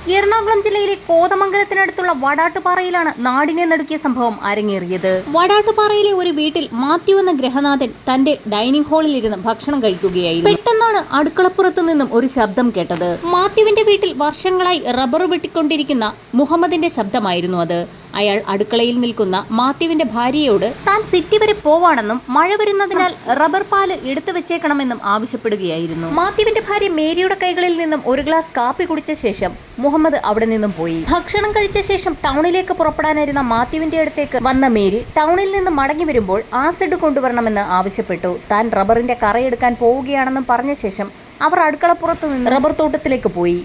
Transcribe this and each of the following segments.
എറണാകുളം ജില്ലയിലെ കോതമംഗലത്തിനടുത്തുള്ള വടാട്ടുപാറയിലാണ് നാടിനെ നടുക്കിയ സംഭവം അരങ്ങേറിയത്. വടാട്ടുപാറയിലെ ഒരു വീട്ടിൽ മാത്യു എന്ന ഗ്രഹനാഥൻ തന്റെ ഡൈനിങ് ഹാളിൽ ഇരുന്ന് ഭക്ഷണം കഴിക്കുകയായിരുന്നു. പെട്ടെന്നാണ് അടുക്കളപ്പുറത്തു നിന്നും ഒരു ശബ്ദം കേട്ടത്. മാത്യുവിന്റെ വീട്ടിൽ വർഷങ്ങളായി റബ്ബർ വെട്ടിക്കൊണ്ടിരിക്കുന്ന മുഹമ്മദിന്റെ ശബ്ദമായിരുന്നു അത്. അയാൾ അടുക്കളയിൽ നിൽക്കുന്ന മാത്യുവിന്റെ ഭാര്യയോട് താൻ സിറ്റി വരെ പോവാണെന്നും മഴ വരുന്നതിനാൽ റബ്ബർ പാല് എടുത്തു വെച്ചേക്കണമെന്നും ആവശ്യപ്പെടുകയായിരുന്നു. മാത്യുവിന്റെ ഭാര്യ മേരിയുടെ കൈകളിൽ നിന്നും ഒരു ഗ്ലാസ് കാപ്പി കുടിച്ച ശേഷം മുഹമ്മദ് അവിടെ നിന്നും പോയി. ഭക്ഷണം കഴിച്ച ശേഷം ടൗണിലേക്ക് പുറപ്പെടാനായിരുന്ന മാത്യുവിന്റെ അടുത്തേക്ക് വന്ന മേരി ടൗണിൽ നിന്ന് മടങ്ങി വരുമ്പോൾ ആസിഡ് കൊണ്ടുവരണമെന്ന് ആവശ്യപ്പെട്ടു. താൻ റബ്ബറിന്റെ കറയെടുക്കാൻ പോവുകയാണെന്നും പറഞ്ഞ ശേഷം അവർ അടുക്കളപ്പുറത്തു നിന്ന് റബ്ബർ തോട്ടത്തിലേക്ക് പോയി.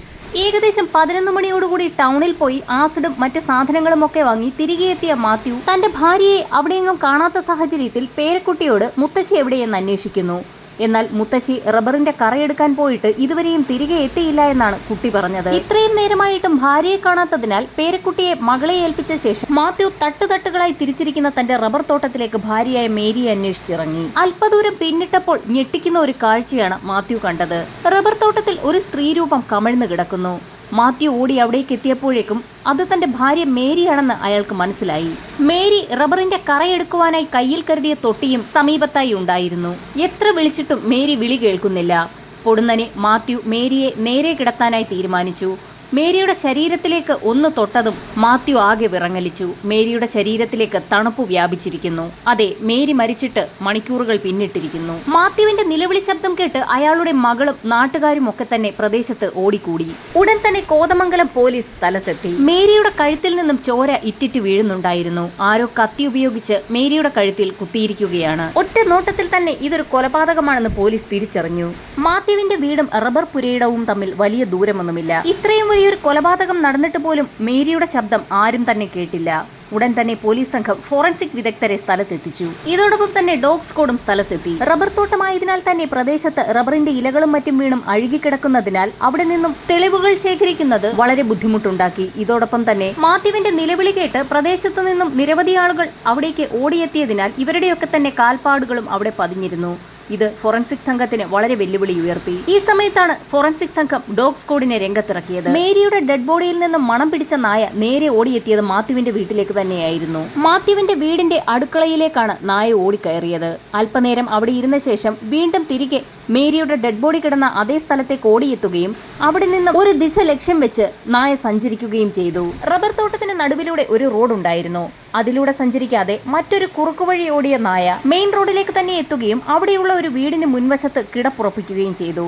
ഏകദേശം 11 മണിയോടുകൂടി ടൗണിൽ പോയി ആസിഡും മറ്റ് സാധനങ്ങളും ഒക്കെ വാങ്ങി തിരികെ എത്തിയ മാത്യു തന്റെ ഭാര്യയെ അവിടെയെങ്ങും കാണാത്ത സാഹചര്യത്തിൽ പേരക്കുട്ടിയോട് മുത്തശ്ശി എവിടെയെന്ന് അന്വേഷിക്കുന്നു. എന്നാൽ മുത്തശ്ശി റബ്ബറിന്റെ കറയെടുക്കാൻ പോയിട്ട് ഇതുവരെയും തിരികെ എത്തിയില്ല എന്നാണ് കുട്ടി പറഞ്ഞത്. ഇത്രയും നേരമായിട്ടും ഭാര്യയെ കാണാത്തതിനാൽ പേരക്കുട്ടിയെ മകളെ ഏൽപ്പിച്ച ശേഷം മാത്യു തട്ടുതട്ടുകളായി തിരിച്ചിരിക്കുന്ന തന്റെ റബ്ബർ തോട്ടത്തിലേക്ക് ഭാര്യയായ മേരിയെ അന്വേഷിച്ചിറങ്ങി. അല്പദൂരം പിന്നിട്ടപ്പോൾ ഞെട്ടിക്കുന്ന ഒരു കാഴ്ചയാണ് മാത്യു കണ്ടത്. റബ്ബർ തോട്ടത്തിൽ ഒരു സ്ത്രീരൂപം കമിഴ്ന്നു കിടക്കുന്നു. മാത്യു ഓടി അവിടേക്ക് എത്തിയപ്പോഴേക്കും അത് തന്റെ ഭാര്യ മേരിയാണെന്ന് അയാൾക്ക് മനസ്സിലായി. മേരി റബ്ബറിന്റെ കറയെടുക്കുവാനായി കയ്യിൽ കരുതിയ തൊട്ടിയും സമീപത്തായി ഉണ്ടായിരുന്നു. എത്ര വിളിച്ചിട്ടും മേരി വിളി കേൾക്കുന്നില്ല. പൊടുന്നനെ മാത്യു മേരിയെ നേരെ കിടത്താനായി തീരുമാനിച്ചു. മേരിയുടെ ശരീരത്തിലേക്ക് ഒന്ന് തൊട്ടതും മാത്യു ആകെ വിറങ്ങലിച്ചു. മേരിയുടെ ശരീരത്തിലേക്ക് തണുപ്പ് വ്യാപിച്ചിരിക്കുന്നു. അതെ, മേരി മരിച്ചിട്ട് മണിക്കൂറുകൾ പിന്നിട്ടിരിക്കുന്നു. മാത്യുവിന്റെ നിലവിളി ശബ്ദം കേട്ട് അയാളുടെ മകളും നാട്ടുകാരും ഒക്കെ തന്നെ പ്രദേശത്ത് ഓടിക്കൂടി. ഉടൻ തന്നെ കോതമംഗലം പോലീസ് സ്ഥലത്തെത്തി. മേരിയുടെ കഴുത്തിൽ നിന്നും ചോര ഇറ്റിറ്റ് വീഴുന്നുണ്ടായിരുന്നു. ആരോ കത്തി ഉപയോഗിച്ച് മേരിയുടെ കഴുത്തിൽ കുത്തിയിരിക്കുകയാണ്. ഒറ്റ നോട്ടത്തിൽ തന്നെ ഇതൊരു കൊലപാതകമാണെന്ന് പോലീസ് തിരിച്ചറിഞ്ഞു. മാത്യുവിന്റെ വീടും റബ്ബർ പുരയിടവും തമ്മിൽ വലിയ ദൂരമൊന്നുമില്ല. ഇത്രയും വലിയൊരു കൊലപാതകം നടന്നിട്ട് പോലും മേരിയുടെ ശബ്ദം ആരും തന്നെ കേട്ടില്ല. ഉടൻ തന്നെ പോലീസ് സംഘം ഫോറൻസിക് വിദഗ്ധരെ സ്ഥലത്തെത്തിച്ചു. ഇതോടൊപ്പം തന്നെ ഡോഗ് സ്ക്വാഡും സ്ഥലത്തെത്തി. റബ്ബർ തോട്ടമായതിനാൽ തന്നെ പ്രദേശത്ത് റബ്ബറിന്റെ ഇലകളും മറ്റും വീണും അഴുകിക്കിടക്കുന്നതിനാൽ അവിടെ നിന്നും തെളിവുകൾ ശേഖരിക്കുന്നത് വളരെ ബുദ്ധിമുട്ടുണ്ടാക്കി. ഇതോടൊപ്പം തന്നെ മാത്യുവിന്റെ നിലവിളി കേട്ട് പ്രദേശത്തു നിന്നും നിരവധി ആളുകൾ അവിടേക്ക് ഓടിയെത്തിയതിനാൽ ഇവരുടെയൊക്കെ തന്നെ കാൽപ്പാടുകളും അവിടെ പതിഞ്ഞിരുന്നു. ഇത് ഫോറൻസിക് സംഘത്തിന് വളരെ വെല്ലുവിളി ഉയർത്തി. ഈ സമയത്താണ് ഫോറൻസിക് സംഘം ഡോഗ് സ്ക്വാഡിനെ രംഗത്തിറക്കിയത്. മേരിയുടെ ഡെഡ് ബോഡിയിൽ നിന്നും മണം പിടിച്ച നായ നേരെ ഓടിയെത്തിയത് മാത്യുവിന്റെ വീട്ടിലേക്ക് തന്നെയായിരുന്നു. മാത്യുവിന്റെ വീടിന്റെ അടുക്കളയിലേക്കാണ് നായ ഓടിക്കയറിയത്. അല്പനേരം അവിടെ ഇരുന്ന ശേഷം വീണ്ടും തിരികെ മേരിയുടെ ഡെഡ് ബോഡി കിടന്ന അതേ സ്ഥലത്തേക്ക് ഓടിയെത്തുകയും അവിടെ നിന്ന് ഒരു ദിശ ലക്ഷ്യം വെച്ച് നായ സഞ്ചരിക്കുകയും ചെയ്തു. റബ്ബർ തോട്ടത്തിന് നടുവിലൂടെ ഒരു റോഡ് ഉണ്ടായിരുന്നു. അതിലൂടെ സഞ്ചരിക്കാതെ മറ്റൊരു കുറുക്കുവഴി ഓടിയ നായ മെയിൻ റോഡിലേക്ക് തന്നെ എത്തുകയും അവിടെയുള്ള ഒരു വീടിന് മുൻവശത്ത് കിടപ്പുറപ്പിക്കുകയും ചെയ്തു.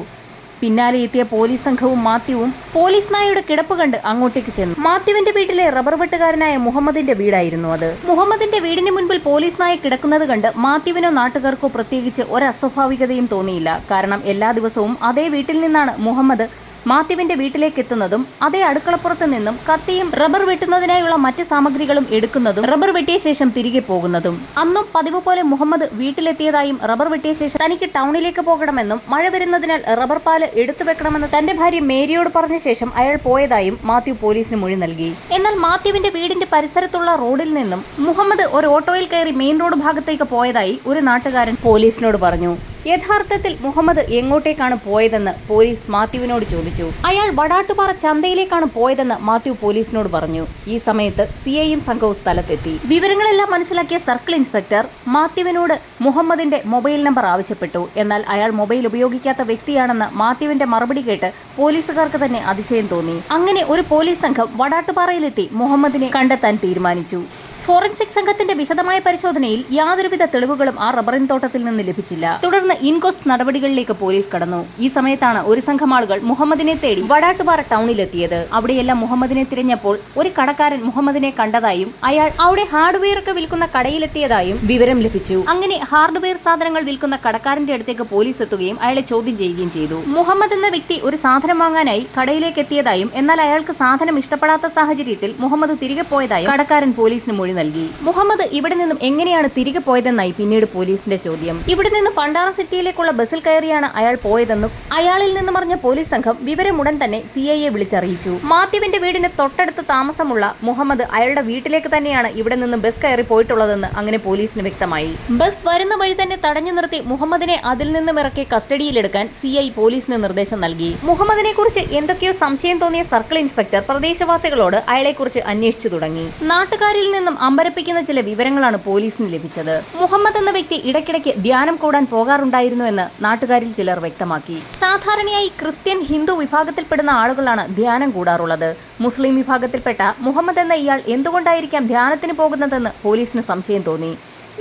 പിന്നാലെ എത്തിയ പോലീസ് സംഘവും മാത്യുവും പോലീസ് നായയുടെ കിടപ്പ് കണ്ട് അങ്ങോട്ടേക്ക് ചെന്നു. മാത്യുവിന്റെ വീട്ടിലെ റബ്ബർ വെട്ടുകാരനായ മുഹമ്മദിന്റെ വീടായിരുന്നു അത്. മുഹമ്മദിന്റെ വീടിന് മുൻപിൽ പോലീസ് നായ കിടക്കുന്നത് കണ്ട് മാത്യുവിനോ നാട്ടുകാർക്കോ പ്രത്യേകിച്ച് ഒരു അസ്വാഭാവികതയും തോന്നിയില്ല. കാരണം എല്ലാ ദിവസവും അതേ വീട്ടിൽ നിന്നാണ് മുഹമ്മദ് മാത്യുവിന്റെ വീട്ടിലേക്ക് എത്തുന്നതും അതേ അടുക്കളപ്പുറത്ത് നിന്നും കത്തിയും റബ്ബർ വെട്ടുന്നതിനായുള്ള മറ്റ് സാമഗ്രികളും എടുക്കുന്നതും റബ്ബർ വെട്ടിയ ശേഷം തിരികെ പോകുന്നതും. അന്നും പതിവ് പോലെ മുഹമ്മദ് വീട്ടിലെത്തിയതായും റബ്ബർ വെട്ടിയ ശേഷം തനിക്ക് ടൗണിലേക്ക് പോകണമെന്നും മഴ വരുന്നതിനാൽ റബ്ബർ പാല് എടുത്തു വെക്കണമെന്ന് തന്റെ ഭാര്യ മേരിയോട് പറഞ്ഞ ശേഷം അയാൾ പോയതായും മാത്യു പോലീസിന് മൊഴി നൽകി. എന്നാൽ മാത്യുവിന്റെ വീടിന്റെ പരിസരത്തുള്ള റോഡിൽ നിന്നും മുഹമ്മദ് ഒരു ഓട്ടോയിൽ കയറി മെയിൻ റോഡ് ഭാഗത്തേക്ക് പോയതായി ഒരു നാട്ടുകാരൻ പോലീസിനോട് പറഞ്ഞു. യഥാർത്ഥത്തിൽ മുഹമ്മദ് എങ്ങോട്ടേക്കാണ് പോയതെന്ന് പോലീസ് മാത്യുവിനോട് ചോദിച്ചു. അയാൾ വടാട്ടുപാറ ചന്തയിലേക്കാണ് പോയതെന്ന് മാത്യു പോലീസിനോട് പറഞ്ഞു. ഈ സമയത്ത് സിഐയും സംഘവും സ്ഥലത്തെത്തി. വിവരങ്ങളെല്ലാം മനസ്സിലാക്കിയ സർക്കിൾ ഇൻസ്പെക്ടർ മാത്യുവിനോട് മുഹമ്മദിന്റെ മൊബൈൽ നമ്പർ ആവശ്യപ്പെട്ടു. എന്നാൽ അയാൾ മൊബൈൽ ഉപയോഗിക്കാത്ത വ്യക്തിയാണെന്ന് മാത്യുവിന്റെ മറുപടി കേട്ട് പോലീസുകാർക്ക് തന്നെ അതിശയം തോന്നി. അങ്ങനെ ഒരു പോലീസ് സംഘം വടാട്ടുപാറയിലെത്തി മുഹമ്മദിനെ കണ്ടെത്താൻ തീരുമാനിച്ചു. ഫോറൻസിക് സംഘത്തിന്റെ വിശദമായ പരിശോധനയിൽ യാതൊരുവിധ തെളിവുകളും ആ റബ്ബറിൻ തോട്ടത്തിൽ നിന്ന് ലഭിച്ചില്ല. തുടർന്ന് ഇൻക്വസ്റ്റ് നടപടികളിലേക്ക് പോലീസ് കടന്നു. ഈ സമയത്താണ് ഒരു സംഘം ആളുകൾ മുഹമ്മദിനെ തേടി വടാട്ടുപാറ ടൗണിലെത്തിയത്. അവിടെയെല്ലാം മുഹമ്മദിനെ തിരഞ്ഞപ്പോൾ ഒരു കടക്കാരൻ മുഹമ്മദിനെ കണ്ടതായും അയാൾ അവിടെ ഹാർഡ്വെയർ ഒക്കെ വിൽക്കുന്ന കടയിലെത്തിയതായും വിവരം ലഭിച്ചു. അങ്ങനെ ഹാർഡ്വെയർ സാധനങ്ങൾ വിൽക്കുന്ന കടക്കാരന്റെ അടുത്തേക്ക് പോലീസ് എത്തുകയും അയാളെ ചോദ്യം ചെയ്യുകയും ചെയ്തു. മുഹമ്മദ് എന്ന വ്യക്തി ഒരു സാധനം വാങ്ങാനായി കടയിലേക്ക് എത്തിയതായും എന്നാൽ അയാൾക്ക് സാധനം ഇഷ്ടപ്പെടാത്ത സാഹചര്യത്തിൽ മുഹമ്മദ് തിരികെ പോയതായും കടക്കാരൻ പോലീസിന് മൊഴി നൽകി. മുഹമ്മദ് ഇവിടെ നിന്നും എങ്ങനെയാണ് തിരികെ പോയതെന്നായി പിന്നീട് പോലീസിന്റെ ചോദ്യം. ഇവിടെ നിന്ന് പണ്ടാറ സിറ്റിയിലേക്കുള്ള ബസ്സിൽ കയറിയാണ് അയാൾ പോയതെന്നും അയാളിൽ നിന്നും അറിഞ്ഞ പോലീസ് സംഘം വിവരമുടൻ തന്നെ സിഐയെ വിളിച്ചറിയിച്ചു. മാത്യുവിന്റെ വീടിന് തൊട്ടടുത്ത് താമസമുള്ള മുഹമ്മദ് അയാളുടെ വീട്ടിലേക്ക് തന്നെയാണ് ഇവിടെ നിന്ന് ബസ് കയറി പോയിട്ടുള്ളതെന്ന് അങ്ങനെ പോലീസിന് വ്യക്തമായി. ബസ് വരുന്ന വഴി തന്നെ തടഞ്ഞു നിർത്തി മുഹമ്മദിനെ അതിൽ നിന്നും ഇറക്കി കസ്റ്റഡിയിലെടുക്കാൻ സിഐ പോലീസിന് നിർദ്ദേശം നൽകി. മുഹമ്മദിനെ കുറിച്ച് എന്തൊക്കെയോ സംശയം തോന്നിയ സർക്കിൾ ഇൻസ്പെക്ടർ പ്രദേശവാസികളോട് അയാളെക്കുറിച്ച് അന്വേഷിച്ചു തുടങ്ങി. നാട്ടുകാരിൽ നിന്നും അമ്പരപ്പിക്കുന്ന ചില വിവരങ്ങളാണ് പോലീസിന് ലഭിച്ചത്. മുഹമ്മദ് എന്ന വ്യക്തി ഇടയ്ക്കിടയ്ക്ക് ധ്യാനം കൂടാൻ പോകാറുണ്ടായിരുന്നു എന്ന് നാട്ടുകാരിൽ ചിലർ വ്യക്തമാക്കി. സാധാരണയായി ക്രിസ്ത്യൻ ഹിന്ദു വിഭാഗത്തിൽപ്പെടുന്ന ആളുകളാണ് ധ്യാനം കൂടാറുള്ളത്. മുസ്ലിം വിഭാഗത്തിൽപ്പെട്ട മുഹമ്മദ് എന്ന ഇയാൾ എന്തുകൊണ്ടായിരിക്കാം ധ്യാനത്തിന് പോകുന്നതെന്ന് പോലീസിന് സംശയം തോന്നി.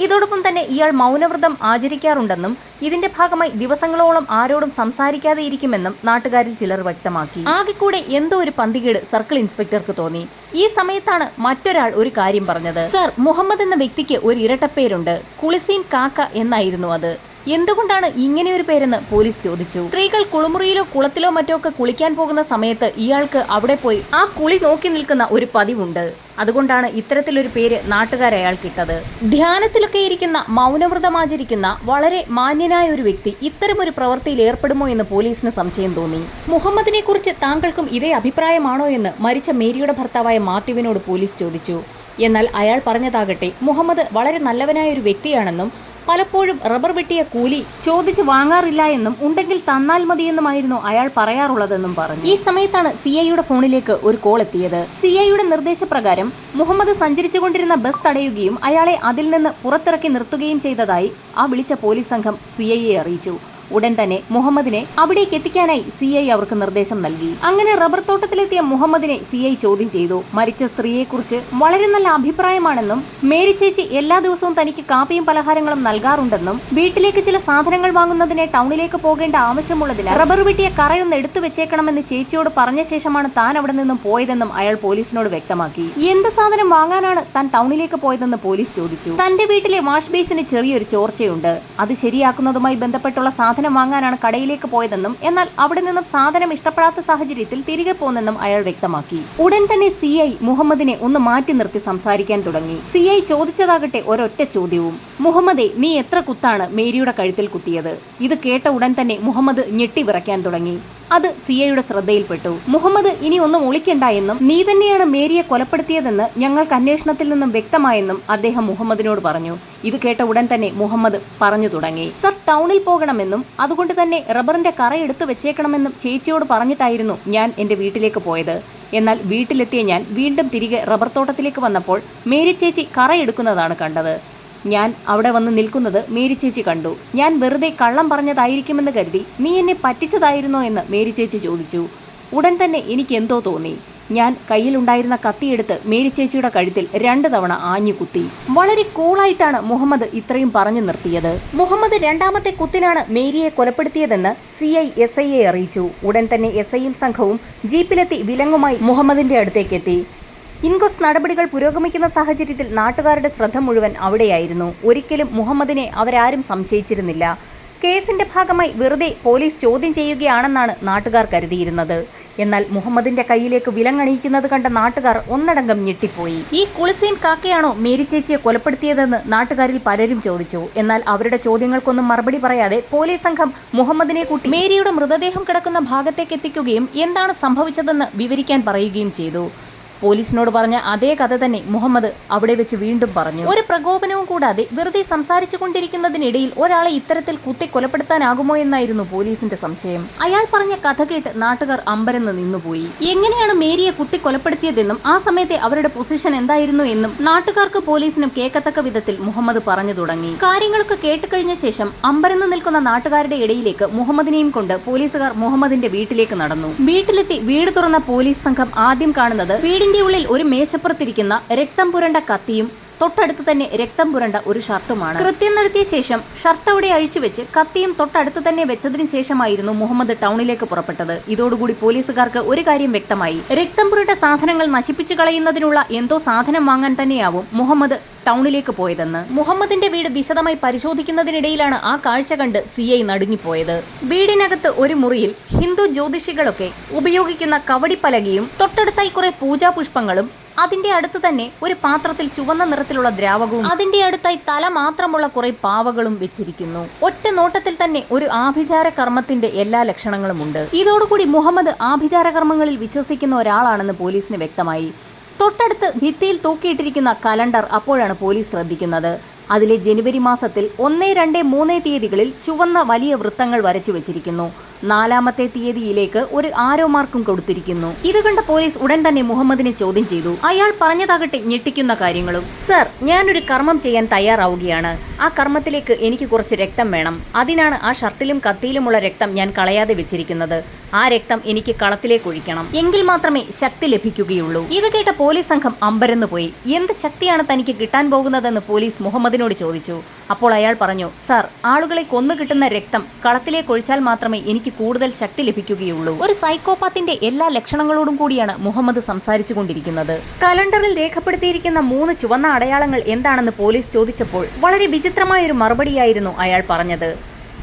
ഇതോടൊപ്പം തന്നെ ഇയാൾ മൗനവ്രതം ആചരിക്കാറുണ്ടെന്നും ഇതിന്റെ ഭാഗമായി ദിവസങ്ങളോളം ആരോടും സംസാരിക്കാതെ ഇരിക്കുമെന്നും നാട്ടുകാരിൽ ചിലർ വ്യക്തമാക്കി. ആകെക്കൂടെ എന്തോ ഒരു പന്തികേട് സർക്കിൾ ഇൻസ്പെക്ടർക്ക് തോന്നി. ഈ സമയത്താണ് മറ്റൊരാൾ ഒരു കാര്യം പറഞ്ഞത്. സർ, മുഹമ്മദ് എന്ന വ്യക്തിക്ക് ഒരു ഇരട്ടപ്പേരുണ്ട്. കുളിസീൻ കാക്ക എന്നായിരുന്നു അത്. എന്തുകൊണ്ടാണ് ഇങ്ങനെയൊരു പേരെന്ന് പോലീസ് ചോദിച്ചു. സ്ത്രീകൾ കുളിമുറിയിലോ കുളത്തിലോ മറ്റോ ഒക്കെ കുളിക്കാൻ പോകുന്ന സമയത്ത് ഇയാൾക്ക് അവിടെ പോയി ആ കുളി നോക്കി നിൽക്കുന്ന ഒരു പതിവുണ്ട്. അതുകൊണ്ടാണ് ഇത്തരത്തിലൊരു പേര് നാട്ടുകാരയാൾക്കിട്ടത്. ധ്യാനത്തിലൊക്കെ ഇരിക്കുന്ന മൗനവ്രതമാചരിക്കുന്ന വളരെ മാന്യനായ ഒരു വ്യക്തി ഇത്തരമൊരു പ്രവൃത്തിയിൽ ഏർപ്പെടുമോ എന്ന് പോലീസിന് സംശയം തോന്നി. മുഹമ്മദിനെ കുറിച്ച് താങ്കൾക്കും ഇതേ അഭിപ്രായമാണോ എന്ന് മരിച്ച മേരിയുടെ ഭർത്താവായ മാത്യുവിനോട് പോലീസ് ചോദിച്ചു. എന്നാൽ അയാൾ പറഞ്ഞതാകട്ടെ മുഹമ്മദ് വളരെ നല്ലവനായ ഒരു വ്യക്തിയാണെന്നും പലപ്പോഴും റബ്ബർ വെട്ടിയ കൂലി ചോദിച്ചു വാങ്ങാറില്ല എന്നും ഉണ്ടെങ്കിൽ തന്നാൽ മതിയെന്നുമായിരുന്നു അയാൾ പറയാറുള്ളതെന്നും പറഞ്ഞു. ഈ സമയത്താണ് സിഐയുടെ ഫോണിലേക്ക് ഒരു കോൾ എത്തിയത്. സിഐയുടെ നിർദ്ദേശപ്രകാരം മുഹമ്മദ് സഞ്ചരിച്ചുകൊണ്ടിരുന്ന ബസ് തടയുകയും അയാളെ അതിൽ നിന്ന് പുറത്തിറക്കി നിർത്തുകയും ചെയ്തതായി ആ വിളിച്ച പോലീസ് സംഘം സിഐയെ അറിയിച്ചു. ഉടൻ തന്നെ മുഹമ്മദിനെ അവിടേക്ക് എത്തിക്കാനായി സിഐ അവർക്ക് നിർദ്ദേശം നൽകി. അങ്ങനെ റബ്ബർ തോട്ടത്തിലെത്തിയ മുഹമ്മദിനെ സിഐ ചോദ്യം ചെയ്തു. മരിച്ച സ്ത്രീയെക്കുറിച്ച് വളരെ നല്ല അഭിപ്രായമാണെന്നും മേരി ചേച്ചി എല്ലാ ദിവസവും തനിക്ക് കാപ്പിയും പലഹാരങ്ങളും നൽകാറുണ്ടെന്നും വീട്ടിലേക്ക് ചില സാധനങ്ങൾ വാങ്ങുന്നതിനെ ടൗണിലേക്ക് പോകേണ്ട ആവശ്യമുള്ളതിനാൽ റബ്ബർ വെട്ടിയ കറയൊന്ന് എടുത്തു വെച്ചേക്കണമെന്ന് ചേച്ചിയോട് പറഞ്ഞ ശേഷമാണ് താൻ അവിടെ നിന്നും പോയതെന്നും അയാൾ പോലീസിനോട് വ്യക്തമാക്കി. എന്ത് സാധനം വാങ്ങാനാണ് താൻ ടൗണിലേക്ക് പോയതെന്ന് പോലീസ് ചോദിച്ചു. തന്റെ വീട്ടിലെ വാഷ് ബേസിന് ചെറിയൊരു ചോർച്ചയുണ്ട്. അത് ശരിയാക്കുന്നതുമായി ബന്ധപ്പെട്ടുള്ള സാധനം വാങ്ങാനാണ് കടയിലേക്ക് പോയതെന്നും എന്നാൽ അവിടെ നിന്നും സാധനം ഇഷ്ടപ്പെടാത്ത സാഹചര്യത്തിൽ തിരികെ പോന്നെന്നും അയാൾ വ്യക്തമാക്കി. ഉടൻ തന്നെ സിഐ മുഹമ്മദിനെ ഒന്ന് മാറ്റി നിർത്തി സംസാരിക്കാൻ തുടങ്ങി. സിഐ ചോദിച്ചതാകട്ടെ ഒരൊറ്റ ചോദ്യവും. മുഹമ്മദേ, നീ എത്ര കുത്താണ് മേരിയുടെ കഴുത്തിൽ കുത്തിയത്? ഇത് കേട്ട ഉടൻ തന്നെ മുഹമ്മദ് ഞെട്ടി വിറയ്ക്കാൻ തുടങ്ങി. അത് സിഐയുടെ ശ്രദ്ധയിൽപ്പെട്ടു. മുഹമ്മദ്, ഇനി ഒന്നും ഒളിക്കണ്ട എന്നും നീ തന്നെയാണ് മേരിയെ കൊലപ്പെടുത്തിയതെന്ന് ഞങ്ങൾക്ക് അന്വേഷണത്തിൽ നിന്നും വ്യക്തമായെന്നും അദ്ദേഹം മുഹമ്മദിനോട് പറഞ്ഞു. ഇത് കേട്ട ഉടൻ തന്നെ മുഹമ്മദ് പറഞ്ഞു തുടങ്ങി. സർ, ടൗണിൽ പോകണമെന്നും അതുകൊണ്ട് തന്നെ റബ്ബറിന്റെ കറ എടുത്തു വെച്ചേക്കണമെന്നും ചേച്ചിയോട് പറഞ്ഞിട്ടായിരുന്നു ഞാൻ എന്റെ വീട്ടിലേക്ക് പോയത്. എന്നാൽ വീട്ടിലെത്തിയ ഞാൻ വീണ്ടും തിരികെ റബ്ബർ തോട്ടത്തിലേക്ക് വന്നപ്പോൾ മേരി ചേച്ചി കറ എടുക്കുന്നതാണ് കണ്ടത്. ഞാൻ അവിടെ വന്ന് നിൽക്കുന്നത് മേരി ചേച്ചി കണ്ടു. ഞാൻ വെറുതെ കള്ളം പറഞ്ഞതായിരിക്കുമെന്ന് കരുതി നീ എന്നെ പറ്റിച്ചതായിരുന്നോ എന്ന് മേരി ചേച്ചി ചോദിച്ചു. ഉടൻ തന്നെ എനിക്ക് എന്തോ തോന്നി. ഞാൻ കയ്യിലുണ്ടായിരുന്ന കത്തിയെടുത്ത് മേരി ചേച്ചിയുടെ കഴുത്തിൽ 2 തവണ ആഞ്ഞു കുത്തി. വളരെ കൂളായിട്ടാണ് മുഹമ്മദ് ഇത്രയും പറഞ്ഞു നിർത്തിയത്. മുഹമ്മദ് രണ്ടാമത്തെ കുത്തിനാണ് മേരിയെ കൊലപ്പെടുത്തിയതെന്ന് സിഐ SIയെ അറിയിച്ചു. ഉടൻ തന്നെ SIയും സംഘവും ജീപ്പിലെത്തി വിലങ്ങുമായി മുഹമ്മദിന്റെ അടുത്തേക്കെത്തി. ഇൻക്വസ്റ്റ് നടപടികൾ പുരോഗമിക്കുന്ന സാഹചര്യത്തിൽ നാട്ടുകാരുടെ ശ്രദ്ധ മുഴുവൻ അവിടെയായിരുന്നു. ഒരിക്കലും മുഹമ്മദിനെ അവരാരും സംശയിച്ചിരുന്നില്ല. കേസിന്റെ ഭാഗമായി വെറുതെ പോലീസ് ചോദ്യം ചെയ്യുകയാണെന്നാണ് നാട്ടുകാർ കരുതിയിരുന്നത്. എന്നാൽ മുഹമ്മദിന്റെ കയ്യിലേക്ക് വിലങ്ങണിയിക്കുന്നത് കണ്ട നാട്ടുകാർ ഒന്നടങ്കം ഞെട്ടിപ്പോയി. ഈ കുളിസീൻ കാക്കയാണോ മേരി ചേച്ചിയെ കൊലപ്പെടുത്തിയതെന്ന് നാട്ടുകാരിൽ പലരും ചോദിച്ചു. എന്നാൽ അവരുടെ ചോദ്യങ്ങൾക്കൊന്നും മറുപടി പറയാതെ പോലീസ് സംഘം മുഹമ്മദിനെ കൂട്ടി മേരിയുടെ മൃതദേഹം കിടക്കുന്ന ഭാഗത്തേക്ക് എത്തിക്കുകയും എന്താണ് സംഭവിച്ചതെന്ന് വിവരിക്കാൻ പറയുകയും ചെയ്തു. പോലീസിനോട് പറഞ്ഞ അതേ കഥ തന്നെ മുഹമ്മദ് അവിടെ വെച്ച് വീണ്ടും പറഞ്ഞു. ഒരു പ്രകോപനവും കൂടാതെ വെറുതെ സംസാരിച്ചു കൊണ്ടിരിക്കുന്നതിനിടയിൽ ഒരാളെ ഇത്തരത്തിൽ കുത്തി കൊലപ്പെടുത്താനാകുമോ എന്നായിരുന്നു പോലീസിന്റെ സംശയം. അയാൾ പറഞ്ഞ കഥ കേട്ട് നാട്ടുകാർ അമ്പരന്ന് നിന്നുപോയി. എങ്ങനെയാണ് മേരിയെ കുത്തി കൊലപ്പെടുത്തിയതെന്നും ആ സമയത്തെ അവരുടെ പൊസിഷൻ എന്തായിരുന്നു എന്നും നാട്ടുകാർക്ക് പോലീസിനും കേൾക്കത്തക്ക വിധത്തിൽ മുഹമ്മദ് പറഞ്ഞു തുടങ്ങി. കാര്യങ്ങളൊക്കെ കേട്ടുകഴിഞ്ഞ ശേഷം അമ്പരന്ന് നിൽക്കുന്ന നാട്ടുകാരുടെ ഇടയിലേക്ക് മുഹമ്മദിനെയും കൊണ്ട് പോലീസുകാർ മുഹമ്മദിന്റെ വീട്ടിലേക്ക് നടന്നു. വീട്ടിലെത്തി വീട് തുറന്ന പോലീസ് സംഘം ആദ്യം കാണുന്നത് വീടിന്റെ ഉള്ളിൽ ഒരു മേശപ്പുറത്തിരിക്കുന്ന രക്തം പുരണ്ട കത്തിയും തൊട്ടടുത്ത് തന്നെ രക്തം പുരണ്ട ഒരു ഷർട്ടുമാണ്. കൃത്യം നടത്തിയ ശേഷം ഷർട്ട് അവിടെ അഴിച്ചുവെച്ച് കത്തിയും തൊട്ടടുത്ത് തന്നെ വെച്ചതിന് ശേഷമായിരുന്നു മുഹമ്മദ് ടൗണിലേക്ക് പുറപ്പെട്ടത്. ഇതോടുകൂടി പോലീസുകാർക്ക് ഒരു കാര്യം വ്യക്തമായി. രക്തം പുരണ്ട സാധനങ്ങൾ നശിപ്പിച്ചു കളയുന്നതിനുള്ള എന്തോ സാധനം വാങ്ങാൻ തന്നെയാവും മുഹമ്മദ് ടൗണിലേക്ക് പോയതെന്ന്. മുഹമ്മദിന്റെ വീട് വിശദമായി പരിശോധിക്കുന്നതിനിടയിലാണ് ആ കാഴ്ച കണ്ട് CI നടുങ്ങിപ്പോയത്. വീടിനകത്ത് ഒരു മുറിയിൽ ഹിന്ദു ജ്യോതിഷികളൊക്കെ ഉപയോഗിക്കുന്ന കവടിപ്പലകയും തൊട്ടടുത്തായി കുറെ പൂജാപുഷ്പങ്ങളും അതിന്റെ അടുത്ത് തന്നെ ഒരു പാത്രത്തിൽ ചുവന്ന നിറത്തിലുള്ള ദ്രാവകവും അതിന്റെ അടുത്തായി തല മാത്രമുള്ള കുറെ പാവകളും വെച്ചിരിക്കുന്നു. ഒറ്റ നോട്ടത്തിൽ തന്നെ ഒരു ആഭിചാര കർമ്മത്തിന്റെ എല്ലാ ലക്ഷണങ്ങളുമുണ്ട്. ഇതോടുകൂടി മുഹമ്മദ് ആഭിചാര കർമ്മങ്ങളിൽ വിശ്വസിക്കുന്ന ഒരാളാണെന്ന് പോലീസിന് വ്യക്തമായി. തൊട്ടടുത്ത് ഭിത്തിയിൽ തൂക്കിയിട്ടിരിക്കുന്ന കലണ്ടർ അപ്പോഴാണ് പോലീസ് ശ്രദ്ധിക്കുന്നത്. അതിലെ ജനുവരി മാസത്തിൽ 1, 2, 3 തീയതികളിൽ ചുവന്ന വലിയ വൃത്തങ്ങൾ വരച്ചു വെച്ചിരിക്കുന്നു. 4-ാമത്തെ തീയതിയിലേക്ക് ഒരു ആരോ മാർക്കും കൊടുത്തിരിക്കുന്നു. ഇത് കണ്ട പോലീസ് ഉടൻ തന്നെ മുഹമ്മദിനെ ചോദ്യം ചെയ്തു. അയാൾ പറഞ്ഞതാകട്ടെ ഞെട്ടിക്കുന്ന കാര്യങ്ങളും. സർ, ഞാനൊരു കർമ്മം ചെയ്യാൻ തയ്യാറാവുകയാണ്. ആ കർമ്മത്തിലേക്ക് എനിക്ക് കുറച്ച് രക്തം വേണം. അതിനാണ് ആ ഷർട്ടിലും കത്തിയിലുമുള്ള രക്തം ഞാൻ കളയാതെ വെച്ചിരിക്കുന്നത്. ആ രക്തം എനിക്ക് കളത്തിലേക്ക് ഒഴിക്കണം. എങ്കിൽ മാത്രമേ ശക്തി ലഭിക്കുകയുള്ളൂ. ഇത് കേട്ട പോലീസ് സംഘം അമ്പരന്നു പോയി. എന്ത് ശക്തിയാണ് തനിക്ക് കിട്ടാൻ പോകുന്നതെന്ന് പോലീസ് മുഹമ്മദിനോട് ചോദിച്ചു. അപ്പോൾ അയാൾ പറഞ്ഞു, സർ, ആളുകളെ കൊന്നു കിട്ടുന്ന രക്തം കളത്തിലേക്ക് ഒഴിച്ചാൽ മാത്രമേ എനിക്ക് കൂടുതൽ ശക്തി ലഭിക്കുകയുള്ളൂ. ഒരു സൈക്കോപാത്തിന്റെ എല്ലാ ലക്ഷണങ്ങളോടും കൂടിയാണ് മുഹമ്മദ് സംസാരിച്ചു കൊണ്ടിരിക്കുന്നത്. കലണ്ടറിൽ രേഖപ്പെടുത്തിയിരിക്കുന്ന 3 ചുവന്ന അടയാളങ്ങൾ എന്താണെന്ന് പോലീസ് ചോദിച്ചപ്പോൾ വളരെ വിചിത്രമായൊരു മറുപടിയായിരുന്നു അയാൾ പറഞ്ഞത്.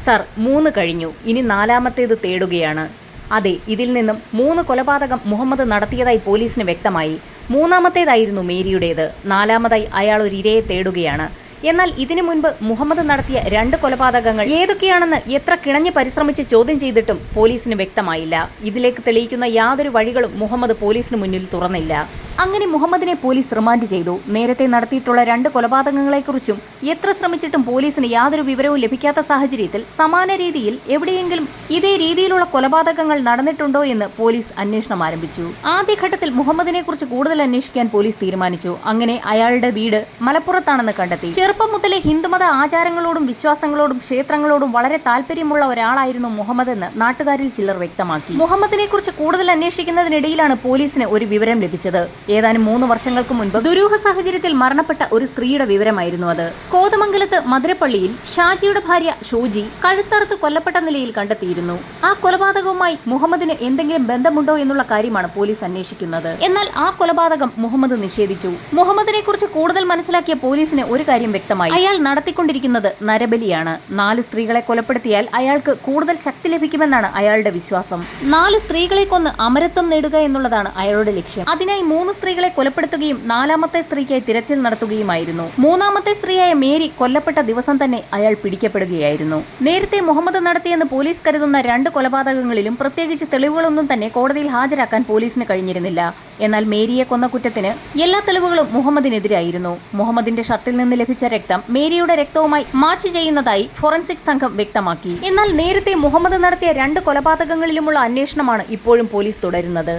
സർ, 3 കഴിഞ്ഞു, ഇനി 4-ാമത്തേത് തേടുകയാണ്. അതെ, ഇതിൽ നിന്നും 3 കൊലപാതകം മുഹമ്മദ് നടത്തിയതായി പോലീസിന് വ്യക്തമായി. 3-ാമത്തേതായിരുന്നു മേരിയുടേത്. 4-ാമതായി അയാൾ ഒരു ഇരയെ തേടുകയാണ്. എന്നാൽ ഇതിനു മുൻപ് മുഹമ്മദ് നടത്തിയ 2 കൊലപാതകങ്ങൾ ഏതൊക്കെയാണെന്ന് എത്ര കിണഞ്ഞ് പരിശ്രമിച്ച് ചോദ്യം ചെയ്തിട്ടും പോലീസിന് വ്യക്തമായില്ല. ഇതിലേക്ക് തെളിയിക്കുന്ന യാതൊരു വഴികളും മുഹമ്മദ് പോലീസിന് മുന്നിൽ തുറന്നില്ല. അങ്ങനെ മുഹമ്മദിനെ പോലീസ് റിമാൻഡ് ചെയ്തു. നേരത്തെ നടത്തിയിട്ടുള്ള 2 കൊലപാതകങ്ങളെക്കുറിച്ചും എത്ര ശ്രമിച്ചിട്ടും പോലീസിന് യാതൊരു വിവരവും ലഭിക്കാത്ത സാഹചര്യത്തിൽ സമാന രീതിയിൽ എവിടെയെങ്കിലും ഇതേ രീതിയിലുള്ള കൊലപാതകങ്ങൾ നടന്നിട്ടുണ്ടോ എന്ന് പോലീസ് അന്വേഷണം ആരംഭിച്ചു. ആദ്യഘട്ടത്തിൽ മുഹമ്മദിനെ കുറിച്ച് കൂടുതൽ അന്വേഷിക്കാൻ പോലീസ് തീരുമാനിച്ചു. അങ്ങനെ അയാളുടെ വീട് മലപ്പുറത്താണെന്ന് കണ്ടെത്തി. ചെറുപ്പം മുതലേ ഹിന്ദുമത ആചാരങ്ങളോടും വിശ്വാസങ്ങളോടും ക്ഷേത്രങ്ങളോടും വളരെ താല്പര്യമുള്ള ഒരാളായിരുന്നു മുഹമ്മദ് എന്ന് നാട്ടുകാരിൽ ചിലർ വ്യക്തമാക്കി. മുഹമ്മദിനെ കുറിച്ച് കൂടുതൽ അന്വേഷിക്കുന്നതിനിടയിലാണ് പോലീസിന് ഒരു വിവരം ലഭിച്ചത്. ഏതാനും 3 വർഷങ്ങൾക്ക് മുൻപ് ദുരൂഹ സാഹചര്യത്തിൽ മരണപ്പെട്ട ഒരു സ്ത്രീയുടെ വിവരമായിരുന്നു അത്. കോതമംഗലത്ത് മധുരപ്പള്ളിയിൽ ഷാജിയുടെ ഭാര്യ ഷോജി കഴുത്തറുത്ത് കൊല്ലപ്പെട്ട നിലയിൽ കണ്ടെത്തിയിരുന്നു. ആ കൊലപാതകവുമായി മുഹമ്മദിന് എന്തെങ്കിലും ബന്ധമുണ്ടോ എന്നുള്ള കാര്യമാണ് പോലീസ് അന്വേഷിക്കുന്നത്. എന്നാൽ ആ കൊലപാതകം മുഹമ്മദ് നിഷേധിച്ചു. മുഹമ്മദിനെ കുറിച്ച് കൂടുതൽ മനസ്സിലാക്കിയ പോലീസിന് ഒരു കാര്യം വ്യക്തമായി. അയാൾ നടത്തിക്കൊണ്ടിരിക്കുന്നത് നരബലിയാണ്. 4 സ്ത്രീകളെ കൊലപ്പെടുത്തിയാൽ അയാൾക്ക് കൂടുതൽ ശക്തി ലഭിക്കുമെന്നാണ് അയാളുടെ വിശ്വാസം. 4 സ്ത്രീകളെ കൊന്ന് അമരത്വം നേടുക എന്നുള്ളതാണ് അയാളുടെ ലക്ഷ്യം. അതിനായി 3 സ്ത്രീകളെ കൊലപ്പെടുത്തുകയും 4-ാമത്തെ സ്ത്രീക്കായി തിരച്ചിൽ നടത്തുകയുമായിരുന്നു. 3-ാമത്തെ സ്ത്രീയായ മേരി കൊല്ലപ്പെട്ട ദിവസം തന്നെ അയാൾ പിടിക്കപ്പെടുകയായിരുന്നു. നേരത്തെ മുഹമ്മദ് നടത്തിയെന്ന് പോലീസ് കരുതുന്ന 2 കൊലപാതകങ്ങളിലും പ്രത്യേകിച്ച് തെളിവുകളൊന്നും തന്നെ കോടതിയിൽ ഹാജരാക്കാൻ പോലീസിന് കഴിഞ്ഞിരുന്നില്ല. എന്നാൽ മേരിയെ കൊന്ന കുറ്റത്തിന് എല്ലാ തെളിവുകളും മുഹമ്മദിനെതിരായിരുന്നു. മുഹമ്മദിന്റെ ഷർട്ടിൽ നിന്ന് ലഭിച്ച രക്തം മേരിയുടെ രക്തവുമായി മാച്ച് ചെയ്യുന്നതായി ഫോറൻസിക് സംഘം വ്യക്തമാക്കി. എന്നാൽ നേരത്തെ മുഹമ്മദ് നടത്തിയ 2 കൊലപാതകങ്ങളിലുമുള്ള അന്വേഷണമാണ് ഇപ്പോഴും പോലീസ് തുടരുന്നത്.